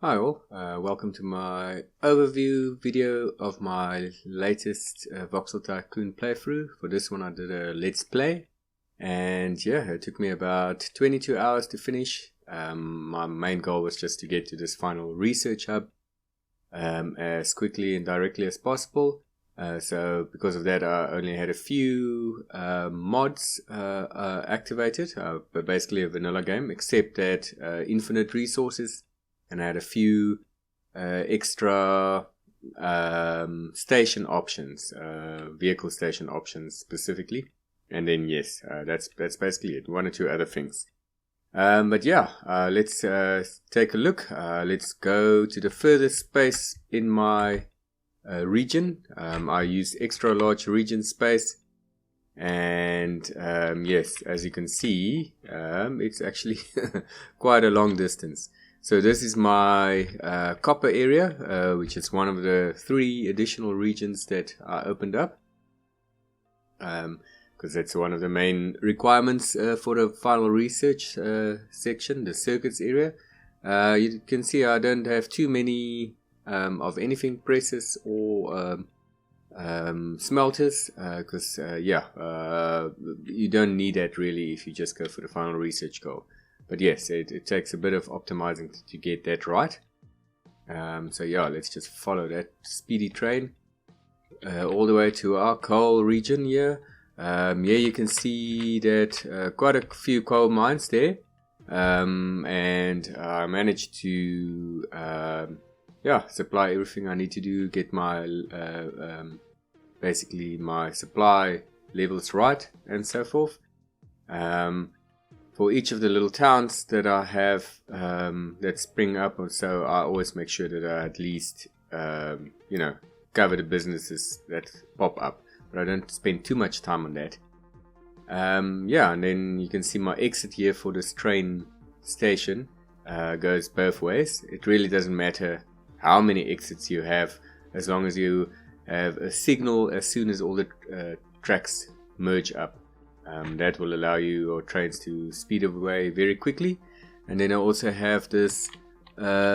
Hi all, welcome to my overview video of my latest Voxel Tycoon playthrough. For this one I did a let's play, and yeah, it took me about 22 hours to finish. My main goal was just to get to this final research hub as quickly and directly as possible. So because of that I only had a few mods activated, but basically a vanilla game, except that infinite resources. And I had a few extra station options, vehicle station options specifically. And then yes, that's basically it. One or two other things. But yeah, let's take a look. Let's go to the furthest space in my region. I use extra large region space. And yes, as you can see, it's actually quite a long distance. So this is my copper area, which is one of the 3 additional regions that I opened up. Because that's one of the main requirements for the final research section, the circuits area. You can see I don't have too many of anything, presses or smelters, because you don't need that really if you just go for the final research goal. But yes, it takes a bit of optimizing to get that right. So yeah, let's just follow that speedy train all the way to our coal region here. Here you can see that quite a few coal mines there, and I managed to supply everything I need to do, get my basically my supply levels right and so forth. For each of the little towns that I have that spring up or so, I always make sure that I at least cover the businesses that pop up, but I don't spend too much time on that. And then you can see my exit here for this train station goes both ways. It really doesn't matter how many exits you have, as long as you have a signal as soon as all the tracks merge up. That will allow your trains to speed away very quickly. And then I also have this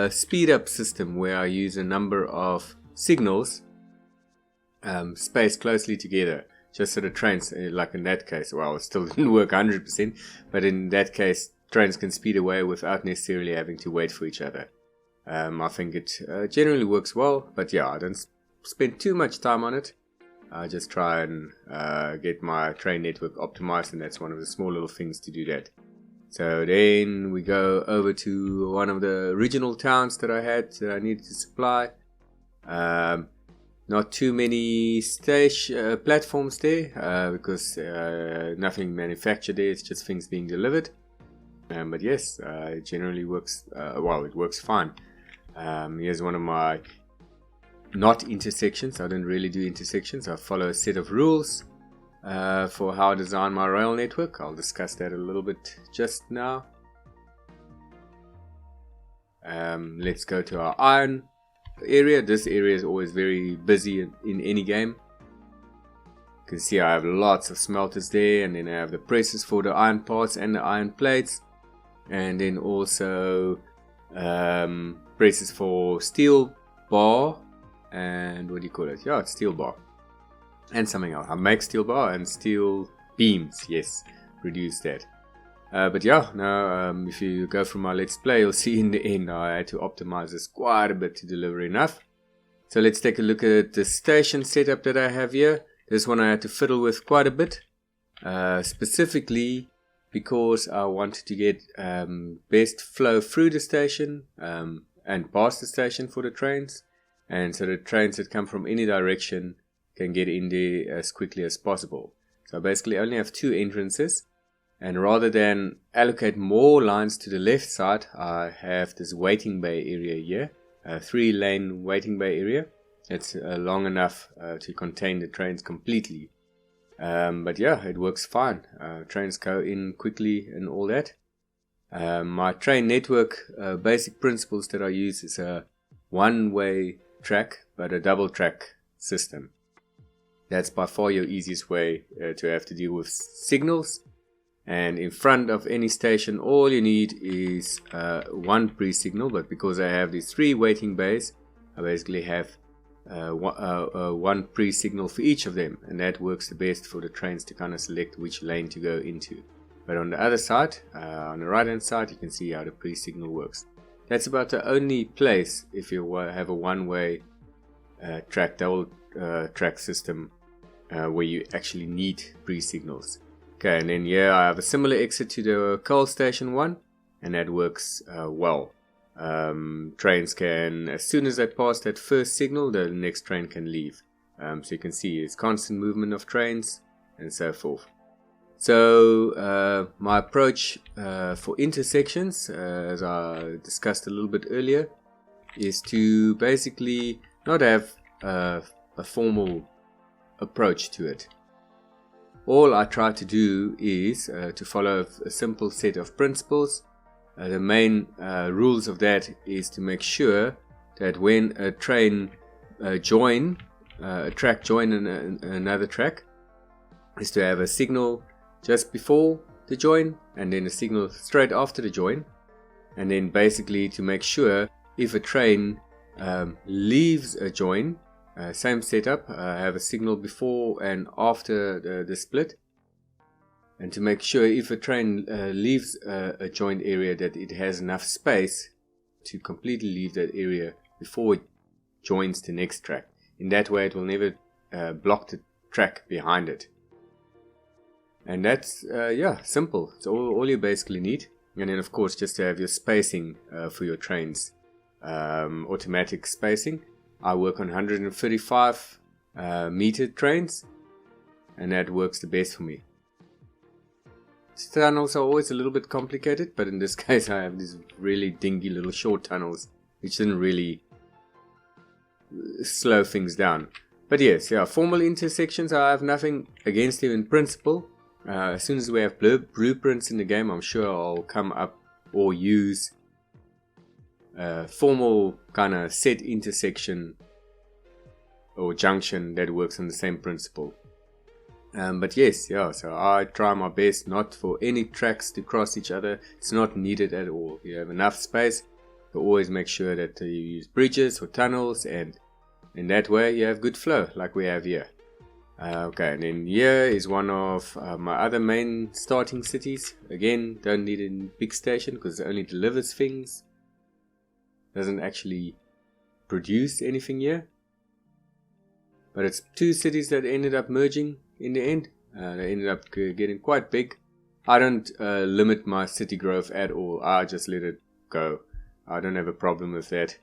speed up system where I use a number of signals spaced closely together, just so the trains, like in that case, well, it still didn't work 100%, but in that case trains can speed away without necessarily having to wait for each other. I think it generally works well, but yeah, I don't spend too much time on it. I just try and get my train network optimized, and that's one of the small little things to do that. So then we go over to one of the regional towns that I had that I needed to supply. Not too many platforms there because nothing manufactured there, it's just things being delivered. But yes, it generally works, it works fine. Here's one of my not intersections. I don't really do intersections. I follow a set of rules for how I design my rail network. I'll discuss that a little bit just now. Let's go to our iron area. This area is always very busy in any game. You can see I have lots of smelters there, and then I have the presses for the iron parts and the iron plates, and then also presses for steel bar. And what do you call it? Yeah, it's steel bar. And something else. I make steel bar and steel beams. Yes, reduce that. But yeah, now if you go through my let's play, you'll see in the end I had to optimize this quite a bit to deliver enough. So let's take a look at the station setup that I have here. This one I had to fiddle with quite a bit. Specifically because I wanted to get best flow through the station and past the station for the trains. And so the trains that come from any direction can get in there as quickly as possible. So I basically only have 2 entrances. And rather than allocate more lines to the left side, I have this waiting bay area here. A 3-lane waiting bay area. It's long enough to contain the trains completely. But yeah, it works fine. Trains go in quickly and all that. My train network basic principles that I use is a one-way track, but a double track system. That's by far your easiest way to have to deal with signals. And in front of any station, all you need is one pre-signal, but because I have these 3 waiting bays, I basically have one pre-signal for each of them, and that works the best for the trains to kind of select which lane to go into. But on the other side, on the right hand side, you can see how the pre-signal works. That's about the only place, if you have a one-way double track system, where you actually need pre-signals. Okay, and then here I have a similar exit to the coal station one, and that works well. Trains can, as soon as they pass that first signal, the next train can leave. So you can see it's constant movement of trains and so forth. So my approach for intersections, as I discussed a little bit earlier, is to basically not have a formal approach to it. All I try to do is to follow a simple set of principles. The main rules of that is to make sure that when a train a track join another track, is to have a signal just before the join and then a signal straight after the join, and then basically to make sure if a train leaves a join, same setup, have a signal before and after the split, and to make sure if a train leaves a joined area that it has enough space to completely leave that area before it joins the next track. In that way it will never block the track behind it. And that's simple. It's all you basically need. And then of course just to have your spacing for your trains, automatic spacing. I work on 135 meter trains, and that works the best for me. Tunnels are always a little bit complicated, but in this case I have these really dingy little short tunnels which didn't really slow things down. But yes, formal intersections I have nothing against them in principle. As soon as we have blueprints in the game, I'm sure I'll come up or use formal kind of set intersection or junction that works on the same principle. But yes, so I try my best not for any tracks to cross each other. It's not needed at all. You have enough space, but always make sure that you use bridges or tunnels, and in that way you have good flow like we have here. Okay, and then here is one of my other main starting cities. Again, don't need a big station because it only delivers things. Doesn't actually produce anything here. But it's 2 cities that ended up merging in the end. They ended up getting quite big. I don't limit my city growth at all. I just let it go. I don't have a problem with that.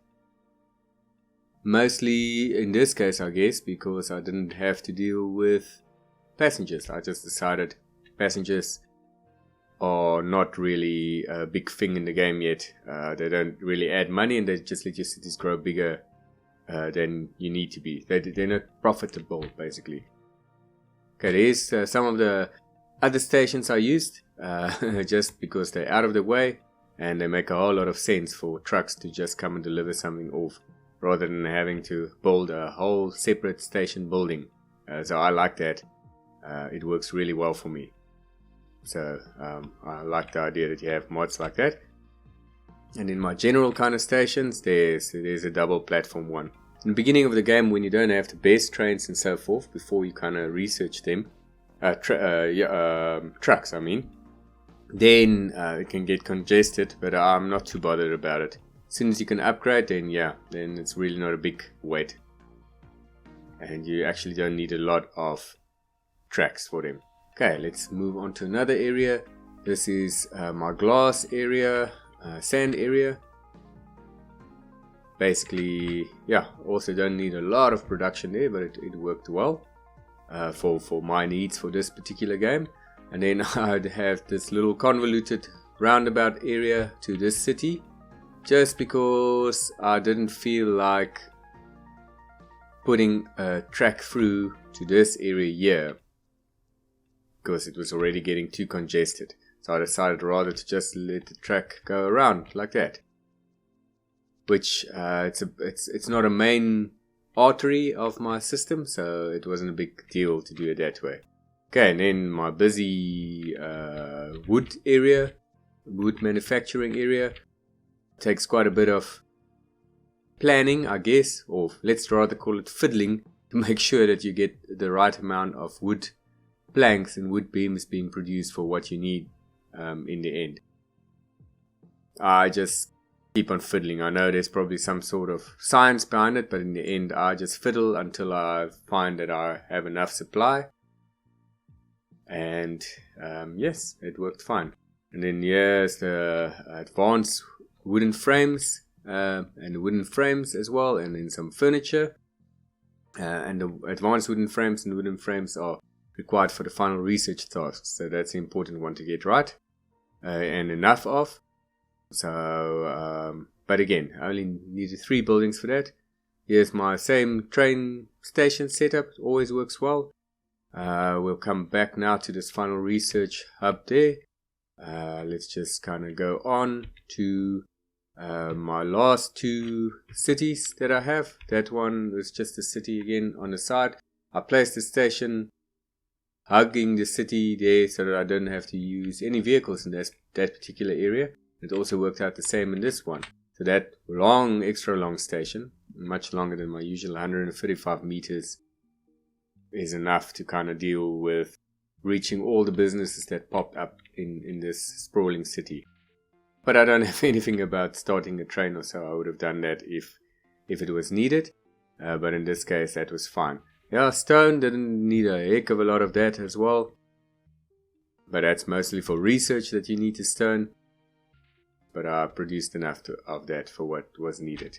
Mostly in this case, I guess, because I didn't have to deal with passengers. I just decided passengers are not really a big thing in the game yet. They don't really add money, and they just let your cities grow bigger than you need to be. They're not profitable, basically. Okay, there's some of the other stations I used, just because they're out of the way, and they make a whole lot of sense for trucks to just come and deliver something off, rather than having to build a whole separate station building. So I like that. It works really well for me. So I like the idea that you have mods like that. And in my general kind of stations, there's a double platform one. In the beginning of the game, when you don't have the best trains and so forth, before you kind of research them, trucks I mean, then it can get congested, but I'm not too bothered about it. As soon as you can upgrade, then it's really not a big wait. And you actually don't need a lot of tracks for them. Okay, let's move on to another area. This is my glass area, sand area. Basically, also don't need a lot of production there, but it worked well for my needs for this particular game. And then I'd have this little convoluted roundabout area to this city, just because I didn't feel like putting a track through to this area here, because it was already getting too congested. So I decided rather to just let the track go around like that. Which it's not a main artery of my system, so it wasn't a big deal to do it that way. Okay, and then my busy wood area, wood manufacturing area, takes quite a bit of planning, I guess, or let's rather call it fiddling, to make sure that you get the right amount of wood planks and wood beams being produced for what you need in the end. I just keep on fiddling. I know there's probably some sort of science behind it, but in the end I just fiddle until I find that I have enough supply. And yes, it worked fine. And then here's the advanced wooden frames and wooden frames as well, and then some furniture. And the advanced wooden frames and wooden frames are required for the final research tasks, so that's the important one to get right and enough of. So, but again, I only needed 3 buildings for that. Here's my same train station setup, it always works well. We'll come back now to this final research hub there. Let's just kind of go on to my last 2 cities that I have. That one is just a city again on the side. I placed the station hugging the city there so that I don't have to use any vehicles in that particular area. It also worked out the same in this one. So that extra long station, much longer than my usual 135 meters, is enough to kind of deal with reaching all the businesses that popped up in this sprawling city. But I don't have anything about starting a train or so. I would have done that if it was needed. But in this case, that was fine. Yeah, stone didn't need a heck of a lot of that as well. But that's mostly for research that you need to stone. But I produced enough of that for what was needed.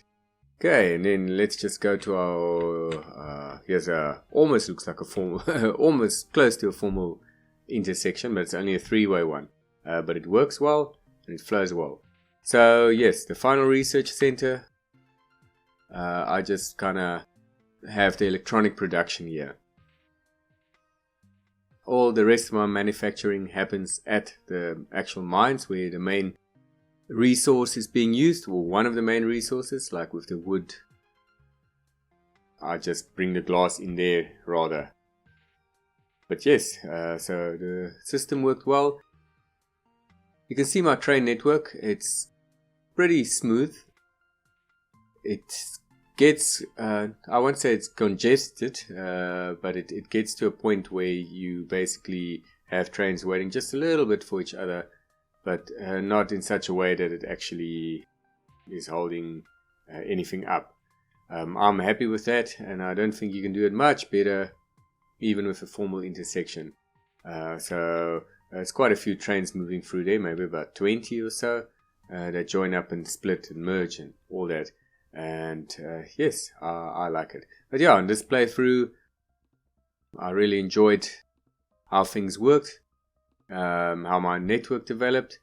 Okay, and then let's just go to our, here's almost looks like a formal, almost close to a formal intersection, but it's only a 3-way one. But it works well and it flows well. So yes, the final research center, I just kind of have the electronic production here. All the rest of my manufacturing happens at the actual mines where the main resource is being used, or one of the main resources, like with the wood. I just bring the glass in there rather. But yes, so the system worked well. You can see my train network, it's pretty smooth. It gets, I won't say it's congested, but it gets to a point where you basically have trains waiting just a little bit for each other, but not in such a way that it actually is holding anything up. I'm happy with that, and I don't think you can do it much better even with a formal intersection. So it's quite a few trains moving through there, maybe about 20 or so, that join up and split and merge and all that. And yes, I like it. But yeah, on this playthrough, I really enjoyed how things worked, how my network developed,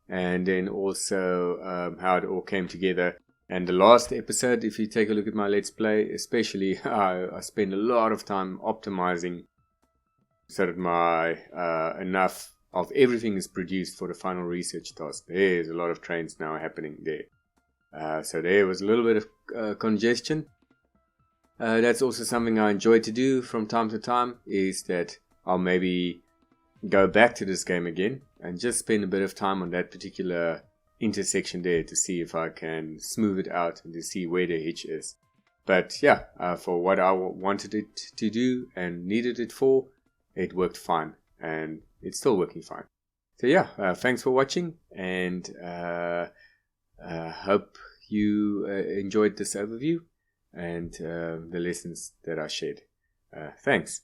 and then also how it all came together. And the last episode, if you take a look at my Let's Play, especially, I spend a lot of time optimizing so that my enough of everything is produced for the final research task. There's a lot of trains now happening there. So there was a little bit of congestion. That's also something I enjoy to do from time to time, is that I'll maybe go back to this game again and just spend a bit of time on that particular intersection there to see if I can smooth it out and to see where the hitch is. But yeah, for what I wanted it to do and needed it for, it worked fine, and it's still working fine. So yeah, thanks for watching, and hope you enjoyed this overview and the lessons that I shared. Thanks.